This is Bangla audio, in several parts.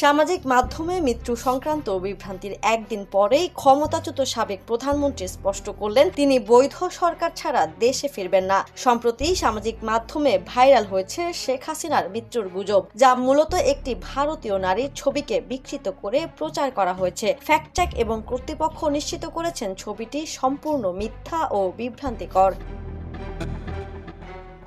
সামাজিক মাধ্যমে মৃত্যু সংক্রান্ত বিভ্রান্তির একদিন পরেই ক্ষমতাচ্যুত সাবেক প্রধানমন্ত্রী স্পষ্ট করলেন তিনি বৈধ সরকার ছাড়া দেশে ফিরবেন না। সম্প্রতি সামাজিক মাধ্যমে ভাইরাল হয়েছে শেখ হাসিনার মৃত্যুর গুজব, যা মূলত একটি ভারতীয় নারীর ছবিকে বিকৃত করে প্রচার করা হয়েছে। ফ্যাক্ট চেক এবং কর্তৃপক্ষ নিশ্চিত করেছেন ছবিটি সম্পূর্ণ মিথ্যা ও বিভ্রান্তিকর।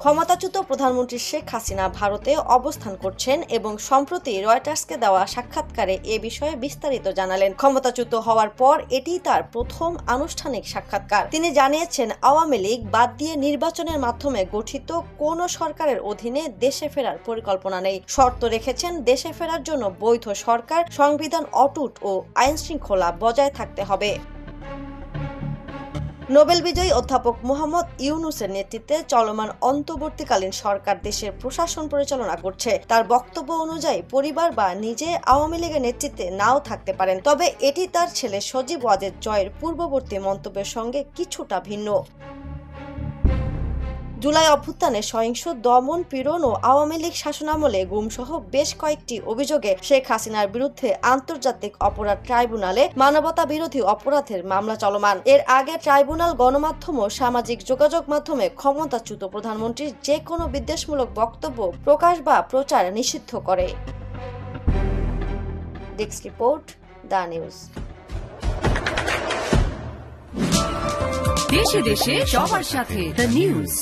ক্ষমতাচ্যুত প্রধানমন্ত্রী শেখ হাসিনা ভারতে অবস্থান করছেন এবং সম্প্রতি রয়টার্সকে দেওয়া সাক্ষাৎকারে এ বিষয়ে বিস্তারিত জানালেন। ক্ষমতাচ্যুত হওয়ার পর এটি তার প্রথম আনুষ্ঠানিক সাক্ষাৎকার। তিনি জানিয়েছেন আওয়ামী লীগ বাদ দিয়ে নির্বাচনের মাধ্যমে গঠিত কোন সরকারের অধীনে দেশে ফেরার পরিকল্পনা নেই। শর্ত রেখেছেন দেশে ফেরার জন্য বৈধ সরকার, সংবিধান অটুট ও আইন শৃঙ্খলা বজায় থাকতে হবে। নোবেল বিজয়ী অধ্যাপক মোহাম্মদ ইউনূসের নেতৃত্বে চলমান অন্তর্বর্তীকালীন সরকার দেশের প্রশাসন পরিচালনা করছে। তার বক্তব্য অনুযায়ী পরিবার বা নিজে আওয়ামী লীগের নেতৃত্বে নাও থাকতে পারেন, তবে এটি তার ছেলে সজীব ওয়াজেদ জয়ের পূর্ববর্তী মন্তব্যের সঙ্গে কিছুটা ভিন্ন। জুলাই অভ্যুত্থানে সহিংস দমন পীড়ন ও আওয়ামী লীগ শাসনামলে গুমসহ বেশ কয়েকটি অভিযোগে শেখ হাসিনার বিরুদ্ধে আন্তর্জাতিক অপরাধ ট্রাইব্যুনালে মানবতা বিরোধী অপরাধের মামলা চলমান। এর আগে ট্রাইব্যুনাল গণমাধ্যম ও সামাজিক যোগাযোগ মাধ্যমে ক্ষমতাচ্যুত প্রধানমন্ত্রীর যে কোনো বিদ্বেষমূলক বক্তব্য প্রকাশ বা প্রচার নিষিদ্ধ করে। Desk report, the news. দেশে দেশে সবার সাথে দ্য নিউজ।